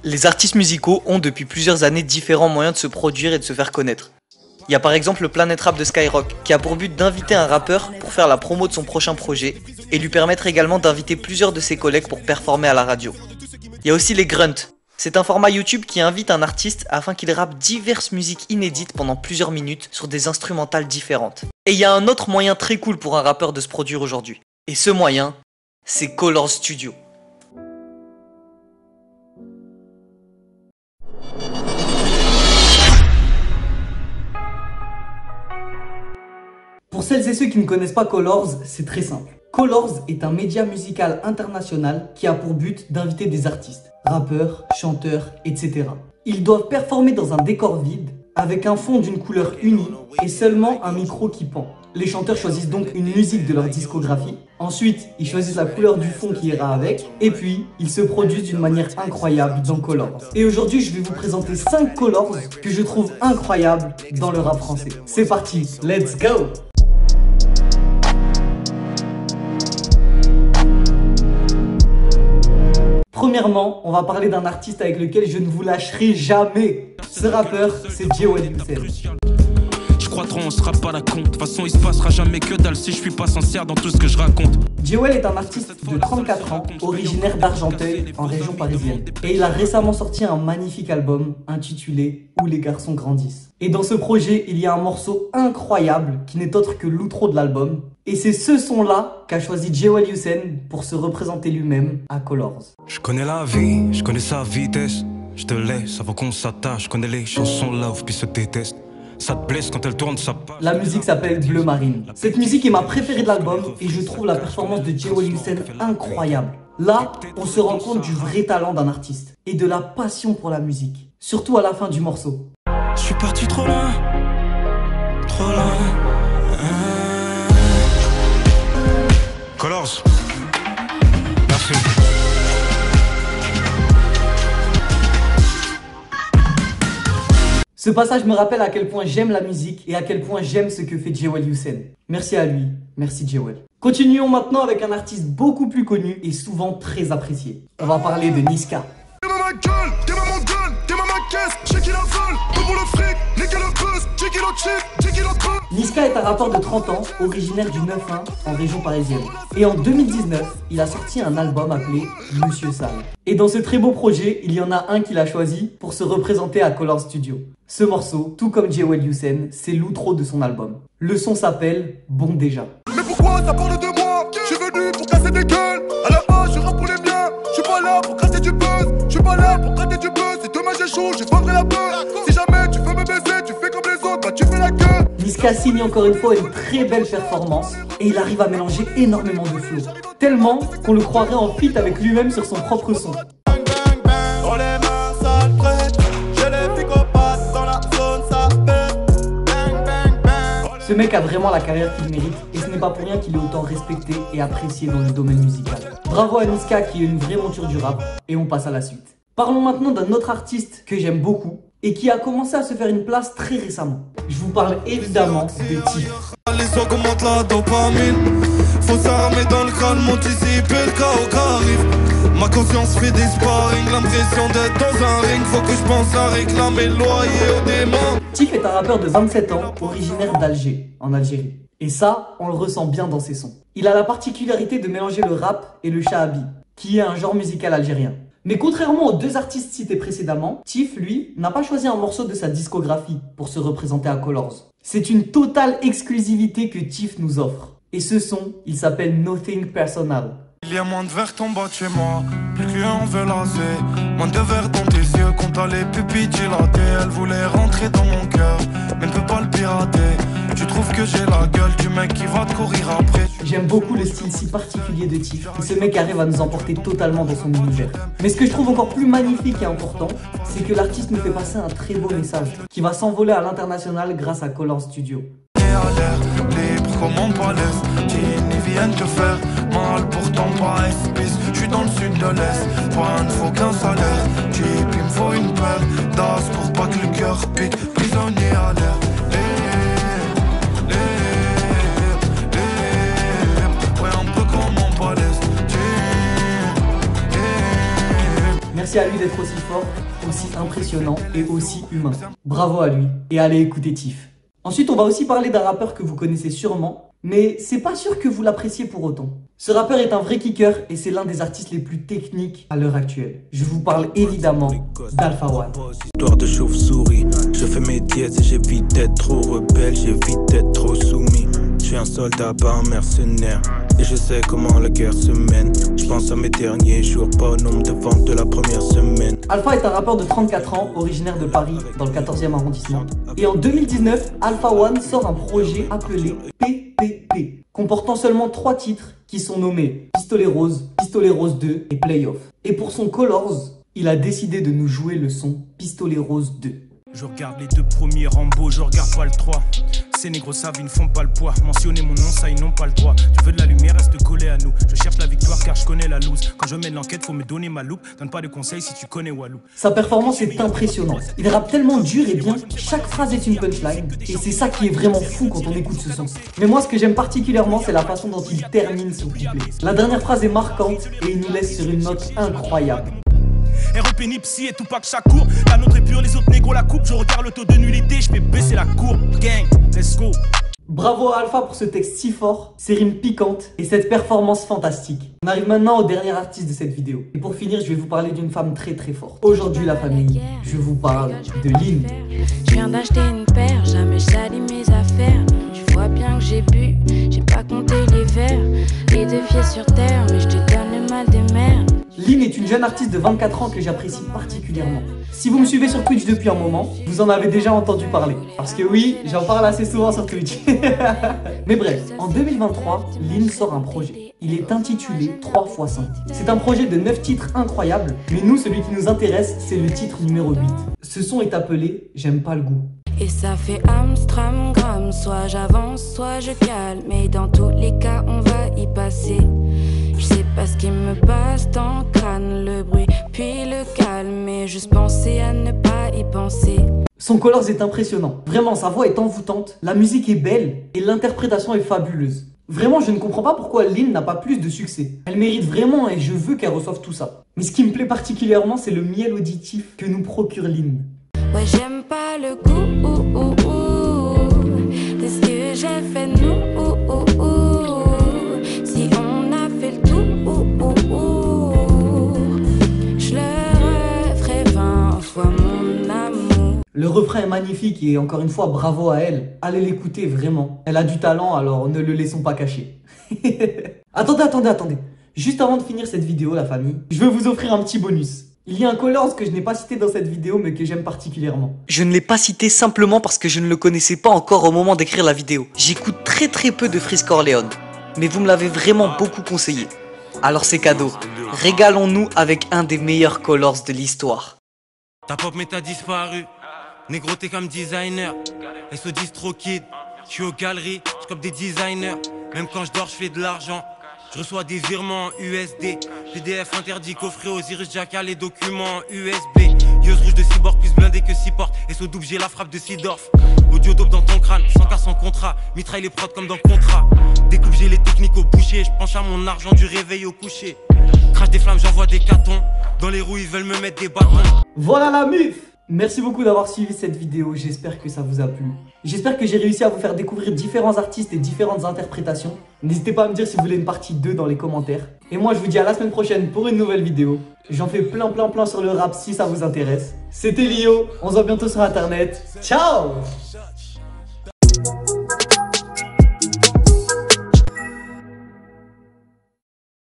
Les artistes musicaux ont depuis plusieurs années différents moyens de se produire et de se faire connaître. Il y a par exemple le Planet Rap de Skyrock, qui a pour but d'inviter un rappeur pour faire la promo de son prochain projet, et lui permettre également d'inviter plusieurs de ses collègues pour performer à la radio. Il y a aussi les grunts. C'est un format YouTube qui invite un artiste afin qu'il rappe diverses musiques inédites pendant plusieurs minutes sur des instrumentales différentes. Et il y a un autre moyen très cool pour un rappeur de se produire aujourd'hui. Et ce moyen, c'est Colors Studio. Pour celles et ceux qui ne connaissent pas Colors, c'est très simple. Colors est un média musical international qui a pour but d'inviter des artistes, rappeurs, chanteurs, etc. Ils doivent performer dans un décor vide, avec un fond d'une couleur unie et seulement un micro qui pend. Les chanteurs choisissent donc une musique de leur discographie. Ensuite, ils choisissent la couleur du fond qui ira avec. Et puis, ils se produisent d'une manière incroyable dans Colors. Et aujourd'hui, je vais vous présenter 5 Colors que je trouve incroyables dans le rap français. C'est parti, let's go! Premièrement, on va parler d'un artiste avec lequel je ne vous lâcherai jamais. Ce rappeur, c'est Jewel Youssef. Je crois trop, on sera pas la compte. De toute façon, il se passera jamais que dalle si je suis pas sincère dans tout ce que je raconte. Jewel est un artiste de 34 ans, originaire d'Argenteuil, en région parisienne. Et il a récemment sorti un magnifique album intitulé Où les garçons grandissent. Et dans ce projet, il y a un morceau incroyable qui n'est autre que l'outro de l'album. Et c'est ce son-là qu'a choisi Jewel Youssef pour se représenter lui-même à Colors. Je connais la vie, je connais sa vitesse. Je te laisse avant qu'on s'attache. Je connais les chansons love puis se détestent. Ça te blesse quand elle tourne, ça passe. La musique s'appelle Bleu Marine. Cette musique est ma préférée de l'album et je trouve la performance de Jewel Youssef incroyable. Là, on se rend compte du vrai talent d'un artiste et de la passion pour la musique. Surtout à la fin du morceau. Je suis parti trop loin, trop loin. Colors, merci. Ce passage me rappelle à quel point j'aime la musique et à quel point j'aime ce que fait Jewel Youssef. Merci à lui, merci Jewel. Continuons maintenant avec un artiste beaucoup plus connu et souvent très apprécié. On va parler de Niska. Niska est un rappeur de 30 ans, originaire du 9-1 en région parisienne. Et en 2019, il a sorti un album appelé Monsieur Sale. Et dans ce très beau projet, il y en a un qu'il a choisi pour se représenter à Colors Studio. Ce morceau, tout comme Jewel Youssef, c'est l'outro de son album. Le son s'appelle Bon Déjà. Mais pourquoi ça parle de moi? Je suis venu pour casser des gueules. À la base, je rappe pour les miens. Je suis pas là pour casser du buzz. Je suis pas là pour gratter du buzz. Si demain j'ai chaud, je vendrai la peur. Si jamais tu veux me baiser, tu fais comme les autres, bah tu fais la queue. Niska signe encore une fois une très belle performance et il arrive à mélanger énormément de flow. Tellement qu'on le croirait en feat avec lui-même sur son propre son. Ce mec a vraiment la carrière qu'il mérite et ce n'est pas pour rien qu'il est autant respecté et apprécié dans le domaine musical. Bravo à Niska qui est une vraie monture du rap et on passe à la suite. Parlons maintenant d'un autre artiste que j'aime beaucoup et qui a commencé à se faire une place très récemment. Je vous parle évidemment de Tiff. Les augmentent la dopamine. Faut s'armer dans le calme, anticiper le chaos qui arrive. Ma conscience fait des sparring, l'impression d'être dans un ring. Faut que je pense à réclamer le loyer au démon. Tiff est un rappeur de 27 ans, originaire d'Alger, en Algérie. Et ça, on le ressent bien dans ses sons. Il a la particularité de mélanger le rap et le shahabi, qui est un genre musical algérien. Mais contrairement aux deux artistes cités précédemment, Tiff, lui, n'a pas choisi un morceau de sa discographie pour se représenter à Colors. C'est une totale exclusivité que Tiff nous offre. Et ce son, il s'appelle Nothing Personal. Il y a moins de verre tombant de chez moi, plus qu'un veut lasser. Moins de verre dans tes yeux quand t'as les pupilles dilatées. Elle voulait rentrer dans mon cœur, mais ne peut pas le pirater. Tu trouves que j'ai la gueule du mec qui va te courir après. J'aime beaucoup le style si particulier de Tiff. Et ce mec arrive à nous emporter totalement dans son univers. Mais ce que je trouve encore plus magnifique et important, c'est que l'artiste nous fait passer un très beau message qui va s'envoler à l'international grâce à Colors Studio. Libre comme en balèze, Tini viennent te faire mal pourtant pas espèce. Je suis dans le sud de l'Est, pas ne faut qu'un salaire. Type il me faut une paire d'as pour pas que le cœur pique. Prisonnier à l'air. Merci Merci à lui d'être aussi fort, aussi impressionnant et aussi humain. Bravo à lui et allez écouter Tiff. Ensuite, on va aussi parler d'un rappeur que vous connaissez sûrement, mais c'est pas sûr que vous l'appréciez pour autant. Ce rappeur est un vrai kicker et c'est l'un des artistes les plus techniques à l'heure actuelle. Je vous parle évidemment d'Alpha One. Histoire de chauve-souris, je fais mes dièses et j'évite d'être trop rebelle, j'évite d'être trop soumis. Je suis un soldat, pas un mercenaire, et je sais comment la guerre se mène. Je pense à mes derniers jours, pas au nombre de ventes de la première semaine. Alpha est un rappeur de 34 ans, originaire de Paris, dans le 14e arrondissement. Et en 2019, Alpha One sort un projet appelé PPP, comportant seulement 3 titres qui sont nommés Pistolet Rose 2 et Playoff. Et pour son Colors, il a décidé de nous jouer le son Pistolet Rose 2. Je regarde les 2 premiers Rambo, je regarde pas le 3. Ces négros savent, ils ne font pas le poids. Mentionner mon nom, ça ils n'ont pas le droit. Tu veux de la lumière, reste collé à nous. Je cherche la victoire car je connais la loose. Quand je mène l'enquête, faut me donner ma loupe. Donne pas de conseils si tu connais Walou. Sa performance est impressionnante. Il rappe tellement dur et bien, chaque phrase est une punchline. Et c'est ça qui est vraiment fou quand on écoute ce son. Mais moi, ce que j'aime particulièrement, c'est la façon dont il termine son couplet. La dernière phrase est marquante et il nous laisse sur une note incroyable. REP, Nipsey et Tupac Shakur. La nôtre est pure, les autres négros la coupe. Je regarde le taux de nullité, je fais baisser la courbe. Gang, let's go. Bravo à Alpha pour ce texte si fort, ces rimes piquantes et cette performance fantastique. On arrive maintenant au dernier artiste de cette vidéo. Et pour finir, je vais vous parler d'une femme très très forte. Aujourd'hui la famille, je vous parle de Lynn. Je viens d'acheter une paire, jamais j'allie mes affaires. Tu vois bien que j'ai bu, j'ai pas compté les verres. Les 2 pieds sur terre, mais je te donne le mal des mers. Lynn est une jeune artiste de 24 ans que j'apprécie particulièrement. Si vous me suivez sur Twitch depuis un moment, vous en avez déjà entendu parler. Parce que oui, j'en parle assez souvent sur Twitch. Mais bref, en 2023, Lynn sort un projet. Il est intitulé 3x5. C'est un projet de 9 titres incroyables, mais nous, celui qui nous intéresse, c'est le titre numéro 8. Ce son est appelé J'aime pas le goût. Et ça fait Amstramgram, soit j'avance, soit je calme. Mais dans tous les cas, on va y passer. Je sais pas ce qui me passe dans le crâne, le bruit, puis le calme. Et juste penser à ne pas y penser. Son Colors est impressionnant. Vraiment, sa voix est envoûtante, la musique est belle et l'interprétation est fabuleuse. Vraiment, je ne comprends pas pourquoi Lynn n'a pas plus de succès. Elle mérite vraiment et je veux qu'elle reçoive tout ça. Mais ce qui me plaît particulièrement, c'est le miel auditif que nous procure Lynn. Ouais, j'aime pas le goût de ce que j'ai fait nous. Si on a fait le tout, je le referai 20 fois mon amour. Le refrain est magnifique et encore une fois, bravo à elle. Allez l'écouter vraiment. Elle a du talent, alors ne le laissons pas cacher. Attendez. Juste avant de finir cette vidéo, la famille, je vais vous offrir un petit bonus. Il y a un Colors que je n'ai pas cité dans cette vidéo mais que j'aime particulièrement. Je ne l'ai pas cité simplement parce que je ne le connaissais pas encore au moment d'écrire la vidéo. J'écoute très peu de Freeze Corleone, mais vous me l'avez vraiment beaucoup conseillé. Alors c'est cadeau, régalons-nous avec un des meilleurs Colors de l'histoire. Ta pop mais t'as disparu. Négro t'es comme designer. SO10 trop kid. Je suis aux galeries, je cope des designers. Même quand je dors je fais de l'argent. Je reçois des virements en USD. PDF interdit, coffret Osiris Jackal, les documents en USB. Yeux rouge de cyborg plus blindé que 6 portes. Et SO double j'ai la frappe de Sidorf. Audio dope dans ton crâne, sans cas sans contrat. Mitraille les prods comme dans contrat. Découpe j'ai les techniques au boucher. Je penche à mon argent du réveil au coucher. Crache des flammes, j'envoie des catons. Dans les roues ils veulent me mettre des bâtons. Voilà la muf! Merci beaucoup d'avoir suivi cette vidéo, j'espère que ça vous a plu. J'espère que j'ai réussi à vous faire découvrir différents artistes et différentes interprétations. N'hésitez pas à me dire si vous voulez une partie 2 dans les commentaires. Et moi je vous dis à la semaine prochaine pour une nouvelle vidéo. J'en fais plein sur le rap si ça vous intéresse. C'était Lio, on se voit bientôt sur internet. Ciao!